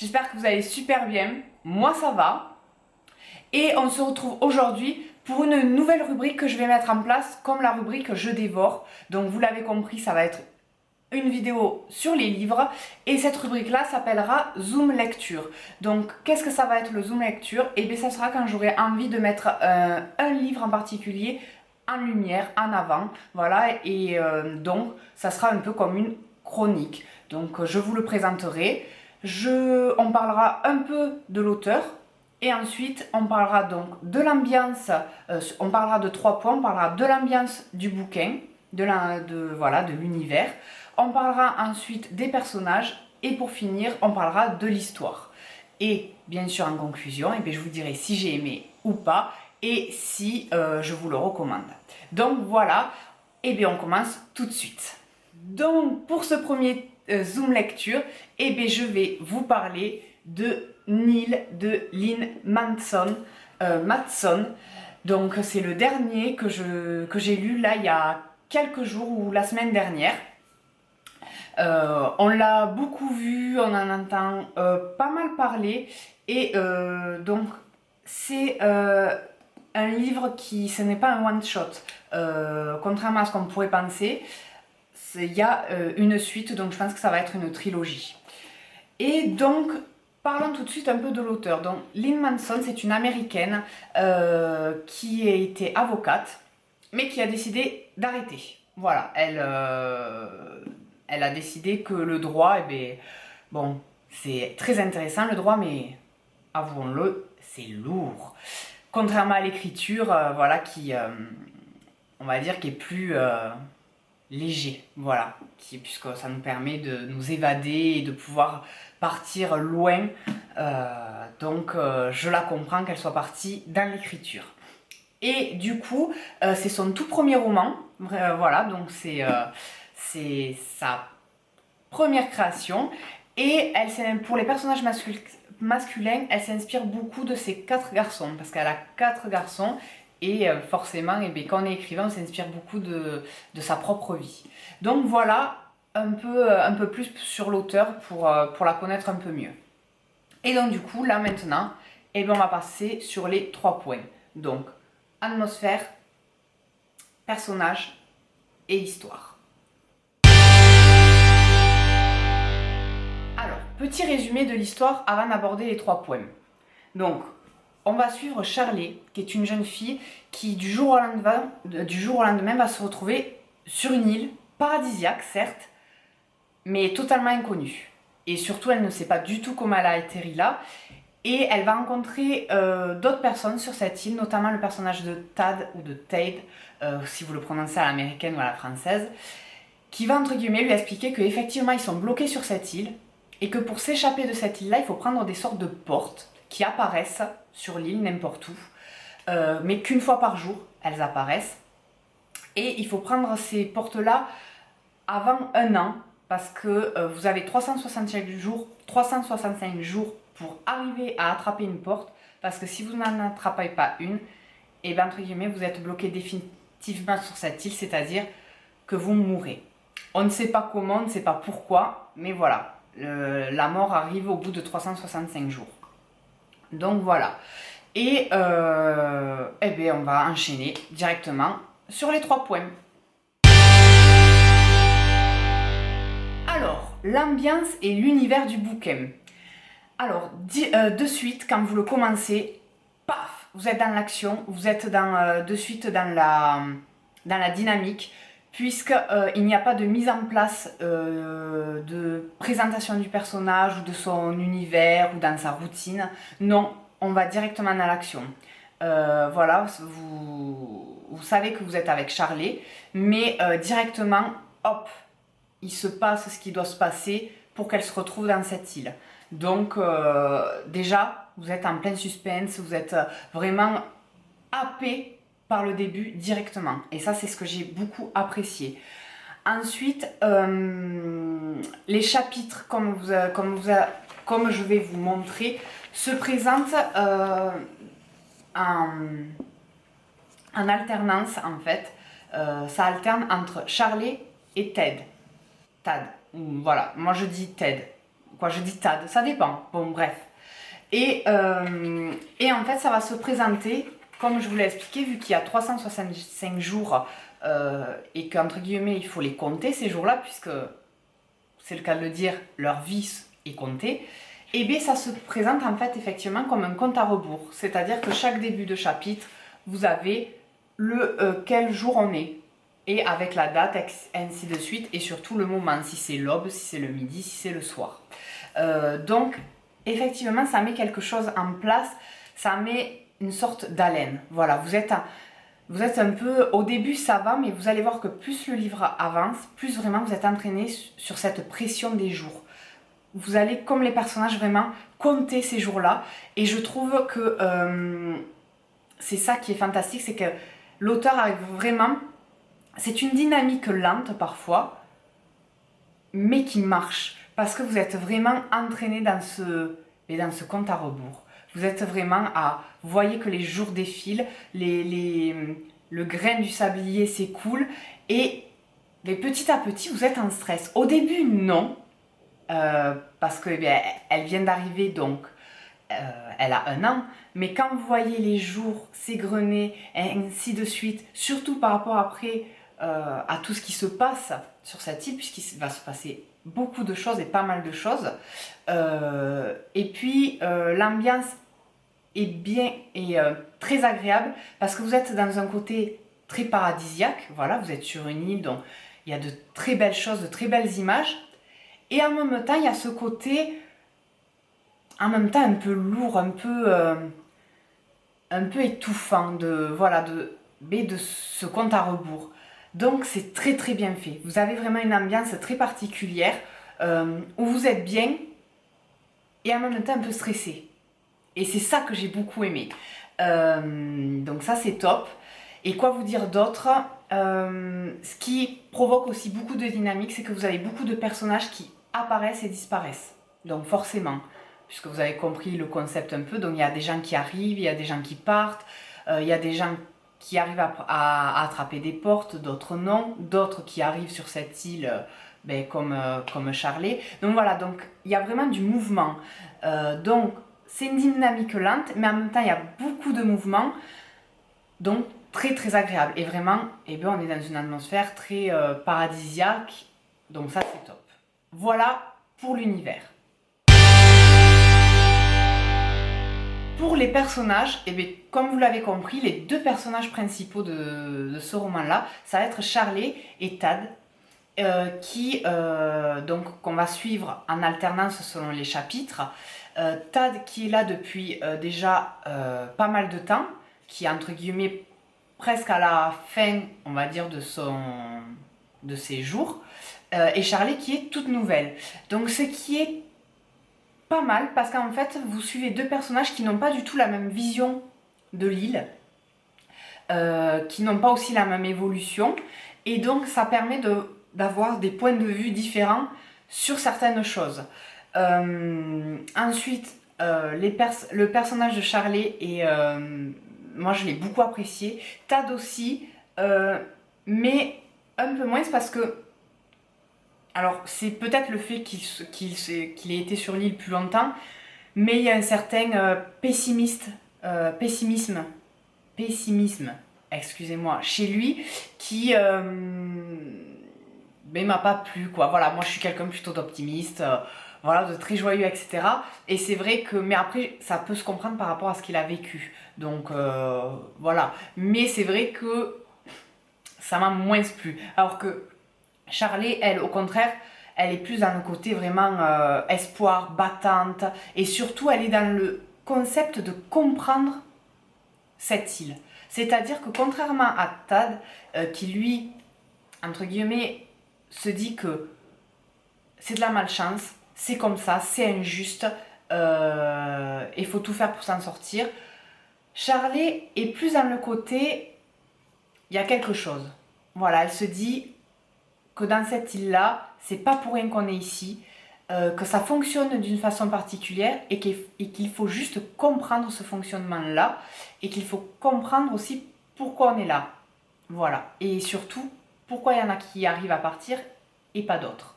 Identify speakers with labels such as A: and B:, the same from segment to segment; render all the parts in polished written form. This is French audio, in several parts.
A: J'espère que vous allez super bien. Moi ça va. Et on se retrouve aujourd'hui pour une nouvelle rubrique que je vais mettre en place comme la rubrique Je dévore. Donc vous l'avez compris, ça va être une vidéo sur les livres et cette rubrique là s'appellera Zoom Lecture. Donc qu'est-ce que ça va être le Zoom Lecture? Et bien ça sera quand j'aurai envie de mettre un livre en particulier en lumière, en avant, voilà, et donc ça sera un peu comme une chronique. Donc je vous le présenterai, on parlera un peu de l'auteur et ensuite on parlera donc de l'ambiance, on parlera de 3 points, on parlera de l'ambiance du bouquin, de l'univers, on parlera ensuite des personnages et pour finir on parlera de l'histoire. Et bien sûr en conclusion, je vous dirai si j'ai aimé ou pas et si je vous le recommande. Donc voilà, on commence tout de suite. Donc pour ce premier Zoom lecture, je vais vous parler de Nil de Lynn Matson. Donc c'est le dernier que j'ai lu là il y a quelques jours ou la semaine dernière. On l'a beaucoup vu, on en entend pas mal parler et donc c'est un livre ce n'est pas un one-shot, contrairement à ce qu'on pourrait penser, il y a une suite, donc je pense que ça va être une trilogie. Et donc, parlons tout de suite un peu de l'auteur. Donc, Lynn Matson, c'est une américaine qui a été avocate, mais qui a décidé d'arrêter. Voilà, elle a décidé que le droit, bon, c'est très intéressant le droit, mais avouons-le, c'est lourd. Contrairement à l'écriture, on va dire, qui est plus léger, voilà, puisque ça nous permet de nous évader et de pouvoir partir loin. Donc, je la comprends qu'elle soit partie dans l'écriture. Et du coup, c'est son tout premier roman, voilà, donc c'est sa première création. Et pour les personnages masculins, elle s'inspire beaucoup de ses 4 garçons, parce qu'elle a 4 garçons, et forcément, quand on est écrivain, on s'inspire beaucoup de sa propre vie. Donc voilà, un peu plus sur l'auteur pour la connaître un peu mieux. Et donc du coup, là maintenant, on va passer sur les 3 points. Donc, atmosphère, personnage et histoire. Alors, petit résumé de l'histoire avant d'aborder les 3 points. Donc, on va suivre Charlie, qui est une jeune fille qui, du jour au lendemain, va se retrouver sur une île paradisiaque, certes, mais totalement inconnue. Et surtout, elle ne sait pas du tout comment elle a atterri là. Et elle va rencontrer d'autres personnes sur cette île, notamment le personnage de Tad ou de Tade, si vous le prononcez à l'américaine ou à la française, qui va entre guillemets lui expliquer qu'effectivement ils sont bloqués sur cette île et que pour s'échapper de cette île-là, il faut prendre des sortes de portes qui apparaissent sur l'île n'importe où, mais qu'une fois par jour, elles apparaissent. Et il faut prendre ces portes-là avant 1 an, parce que vous avez 365 jours pour arriver à attraper une porte, parce que si vous n'en attrapez pas une, entre guillemets, vous êtes bloqué définitivement sur cette île, c'est-à-dire que vous mourrez. On ne sait pas comment, on ne sait pas pourquoi, mais voilà, la mort arrive au bout de 365 jours. Donc voilà. Et on va enchaîner directement sur les 3 points. Alors, l'ambiance et l'univers du bouquin. Alors, de suite, quand vous le commencez, paf, vous êtes dans l'action, vous êtes de suite dans la dynamique, puisqu'il n'y a pas de mise en place de présentation du personnage ou de son univers ou dans sa routine. Non, on va directement dans l'action. Voilà, vous savez que vous êtes avec Charlie, mais directement, hop, il se passe ce qui doit se passer pour qu'elle se retrouve dans cette île. Donc déjà, vous êtes en plein suspense, vous êtes vraiment happé par le début directement. Et ça, c'est ce que j'ai beaucoup apprécié. Ensuite, les chapitres, comme je vais vous montrer, se présentent en alternance en fait. Ça alterne entre Charlie et Tad. Voilà, moi je dis Ted. quoi, je dis TAD, ça dépend, bon bref. Et en fait, ça va se présenter, comme je vous l'ai expliqué, vu qu'il y a 365 jours et qu'entre guillemets, il faut les compter ces jours-là, puisque c'est le cas de le dire, leur vie est comptée, et bien ça se présente en fait effectivement comme un compte à rebours. C'est-à-dire que chaque début de chapitre, vous avez le quel jour on est, et avec la date, ainsi de suite, et surtout le moment, si c'est l'aube, si c'est le midi, si c'est le soir. Donc, effectivement, ça met quelque chose en place, ça met une sorte d'haleine. Voilà, vous êtes un peu, au début ça va, mais vous allez voir que plus le livre avance, plus vraiment vous êtes entraîné sur cette pression des jours. Vous allez, comme les personnages, vraiment compter ces jours-là. Et je trouve que c'est ça qui est fantastique, c'est que l'auteur arrive vraiment... C'est une dynamique lente parfois, mais qui marche. Parce que vous êtes vraiment entraîné dans ce compte à rebours. Vous êtes vraiment à... Vous voyez que les jours défilent, le grain du sablier s'écoule, et petit à petit, vous êtes en stress. Au début, non, parce que elle vient d'arriver, donc elle a 1 an, mais quand vous voyez les jours s'égrener, et ainsi de suite, surtout par rapport après à tout ce qui se passe sur cette île, puisqu'il va se passer beaucoup de choses et pas mal de choses, et puis l'ambiance est bien et très agréable, parce que vous êtes dans un côté très paradisiaque, voilà, vous êtes sur une île, donc il y a de très belles choses, de très belles images, et en même temps il y a ce côté en même temps un peu lourd, un peu étouffant de ce compte à rebours. Donc c'est très très bien fait. Vous avez vraiment une ambiance très particulière où vous êtes bien et en même temps un peu stressé. Et c'est ça que j'ai beaucoup aimé. Donc ça c'est top. Et quoi vous dire d'autre, ce qui provoque aussi beaucoup de dynamique, c'est que vous avez beaucoup de personnages qui apparaissent et disparaissent. Donc forcément, puisque vous avez compris le concept un peu, donc il y a des gens qui arrivent, il y a des gens qui partent, il y a des gens qui arrivent à attraper des portes, d'autres non, d'autres qui arrivent sur cette île comme Charlie. Donc voilà, donc il y a vraiment du mouvement. Donc c'est une dynamique lente, mais en même temps il y a beaucoup de mouvement, donc très très agréable. Et vraiment, on est dans une atmosphère très paradisiaque, donc ça c'est top. Voilà pour l'univers. Pour les personnages, comme vous l'avez compris, les 2 personnages principaux de ce roman-là, ça va être Charlie et Tad, qu'on va suivre en alternance selon les chapitres. Tad qui est là depuis déjà pas mal de temps, qui est entre guillemets presque à la fin, on va dire, de ses jours, et Charlie qui est toute nouvelle. Donc ce qui est pas mal, parce qu'en fait vous suivez 2 personnages qui n'ont pas du tout la même vision de l'île, qui n'ont pas aussi la même évolution, et donc ça permet d'avoir des points de vue différents sur certaines choses. Ensuite, le personnage de Charlie, moi je l'ai beaucoup apprécié. Tad aussi, mais un peu moins, parce que alors c'est peut-être le fait qu'il ait été sur l'île plus longtemps, mais il y a un certain pessimisme, excusez-moi, chez lui, qui m'a pas plu, quoi. Voilà, moi je suis quelqu'un plutôt d'optimiste, voilà, de très joyeux, etc. Et c'est vrai que, mais après, ça peut se comprendre par rapport à ce qu'il a vécu. Donc voilà. Mais c'est vrai que ça m'a moins plu. Alors que Charlie, elle, au contraire, elle est plus dans le côté vraiment espoir, battante, et surtout elle est dans le concept de comprendre cette île. C'est-à-dire que contrairement à Tad, qui lui, entre guillemets, se dit que c'est de la malchance, c'est comme ça, c'est injuste, il faut tout faire pour s'en sortir. Charlie est plus dans le côté, il y a quelque chose. Voilà, elle se dit que dans cette île-là, c'est pas pour rien qu'on est ici, que ça fonctionne d'une façon particulière, et qu'il faut juste comprendre ce fonctionnement-là, et qu'il faut comprendre aussi pourquoi on est là. Voilà. Et surtout, pourquoi il y en a qui arrivent à partir et pas d'autres.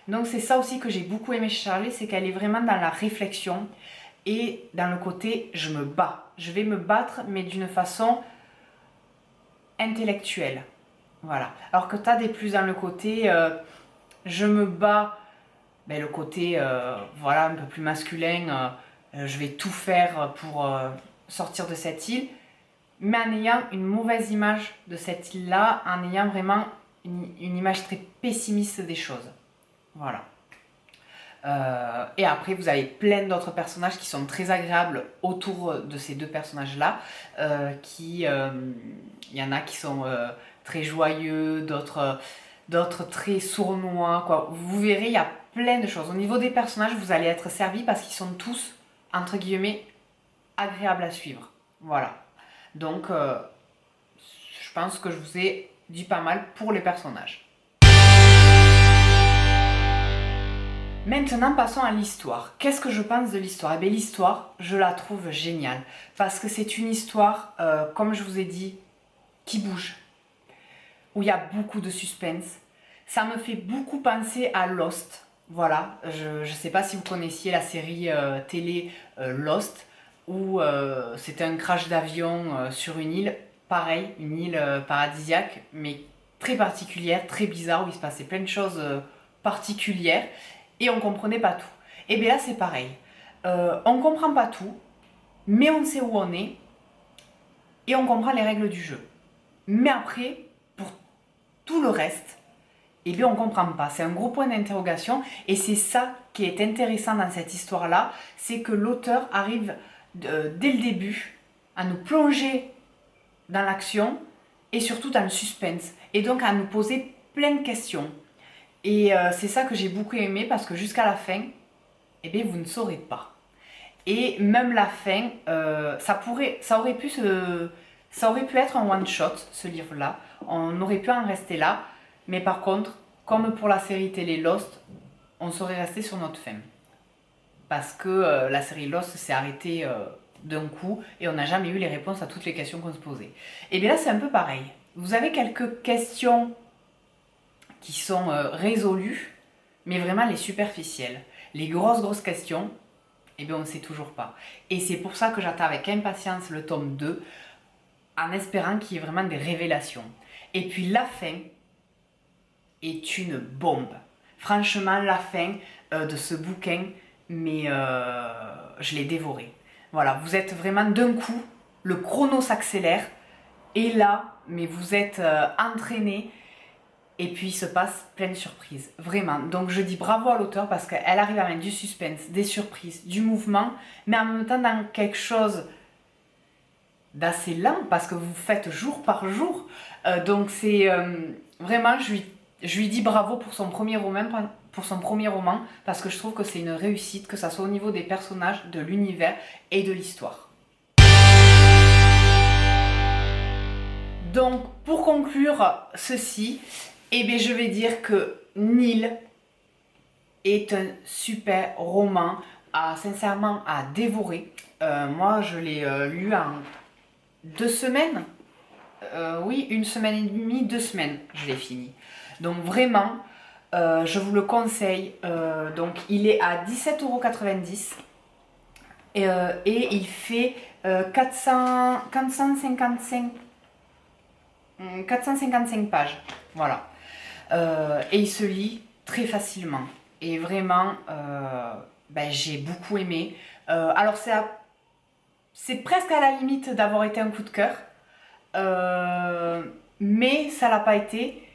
A: Donc c'est ça aussi que j'ai beaucoup aimé chez Charlie, c'est qu'elle est vraiment dans la réflexion et dans le côté je me bats. Je vais me battre mais d'une façon intellectuelle. Voilà. Alors que tu as des plus dans le côté je me bats, ben, le côté voilà, un peu plus masculin, je vais tout faire pour sortir de cette île, mais en ayant une mauvaise image de cette île-là, en ayant vraiment une image très pessimiste des choses. Voilà. Et après, vous avez plein d'autres personnages qui sont très agréables autour de ces deux personnages-là. Il y en a qui sont très joyeux, d'autres très sournois, quoi. Vous verrez, il y a plein de choses. Au niveau des personnages, vous allez être servi parce qu'ils sont tous, entre guillemets, agréables à suivre. Voilà. Donc, je pense que je vous ai dit pas mal pour les personnages. Maintenant, passons à l'histoire. Qu'est-ce que je pense de l'histoire? Eh bien, l'histoire, je la trouve géniale. Parce que c'est une histoire, comme je vous ai dit, qui bouge. Où il y a beaucoup de suspense. Ça me fait beaucoup penser à Lost. Voilà, je ne sais pas si vous connaissiez la série télé Lost, où c'était un crash d'avion sur une île. Pareil, une île paradisiaque, mais très particulière, très bizarre, où il se passait plein de choses particulières. Et on ne comprenait pas tout. Et bien là, c'est pareil. On ne comprend pas tout, mais on sait où on est, et on comprend les règles du jeu. Mais après, pour tout le reste, eh bien on ne comprend pas. C'est un gros point d'interrogation, et c'est ça qui est intéressant dans cette histoire-là, c'est que l'auteur arrive dès le début à nous plonger dans l'action, et surtout dans le suspense, et donc à nous poser plein de questions. Et c'est ça que j'ai beaucoup aimé parce que jusqu'à la fin, eh bien, vous ne saurez pas. Et même la fin, ça aurait pu être un one-shot, ce livre-là. On aurait pu en rester là. Mais par contre, comme pour la série télé Lost, on serait resté sur notre fin. Parce que la série Lost s'est arrêtée d'un coup et on n'a jamais eu les réponses à toutes les questions qu'on se posait. Et bien là, c'est un peu pareil. Vous avez quelques questions qui sont résolues, mais vraiment les superficielles. Les grosses questions, eh bien on ne sait toujours pas. Et c'est pour ça que j'attends avec impatience le tome 2, en espérant qu'il y ait vraiment des révélations. Et puis la fin est une bombe. Franchement, la fin de ce bouquin, mais je l'ai dévoré. Voilà, vous êtes vraiment d'un coup, le chrono s'accélère, et là, mais vous êtes entraîné. Et puis il se passe plein de surprises, vraiment. Donc je dis bravo à l'auteur parce qu'elle arrive à mettre du suspense, des surprises, du mouvement, mais en même temps dans quelque chose d'assez lent parce que vous faites jour par jour. Donc c'est vraiment, je lui dis bravo pour son premier roman, parce que je trouve que c'est une réussite, que ça soit au niveau des personnages, de l'univers et de l'histoire. Donc pour conclure ceci, eh bien, je vais dire que Nil est un super roman, sincèrement à dévorer. Moi, je l'ai lu en 2 semaines. Oui, 1 semaine et demie, 2 semaines, je l'ai fini. Donc vraiment, je vous le conseille. Donc il est à 17,90 € et il fait 455 pages. Voilà. Et il se lit très facilement. Et vraiment, j'ai beaucoup aimé. Alors c'est presque à la limite d'avoir été un coup de cœur. Mais ça l'a pas été.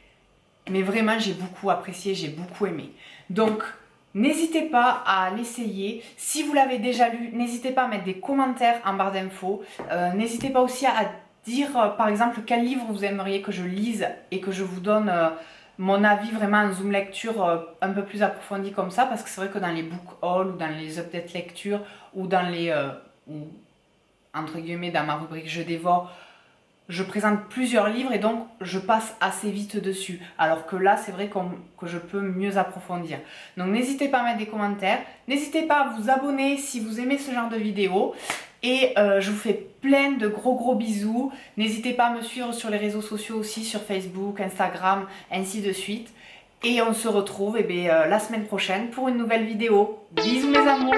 A: Mais vraiment, j'ai beaucoup apprécié, j'ai beaucoup aimé. Donc, n'hésitez pas à l'essayer. Si vous l'avez déjà lu, n'hésitez pas à mettre des commentaires en barre d'infos. N'hésitez pas aussi à dire, par exemple, quel livre vous aimeriez que je lise et que je vous donne mon avis vraiment en zoom lecture un peu plus approfondi comme ça, parce que c'est vrai que dans les book haul ou dans les update lecture ou dans les entre guillemets dans ma rubrique je dévore, je présente plusieurs livres et donc je passe assez vite dessus, alors que là c'est vrai que je peux mieux approfondir. Donc n'hésitez pas à mettre des commentaires, n'hésitez pas à vous abonner si vous aimez ce genre de vidéos. Et je vous fais plein de gros bisous. N'hésitez pas à me suivre sur les réseaux sociaux aussi, sur Facebook, Instagram, ainsi de suite. Et on se retrouve la semaine prochaine pour une nouvelle vidéo. Bisous mes amours.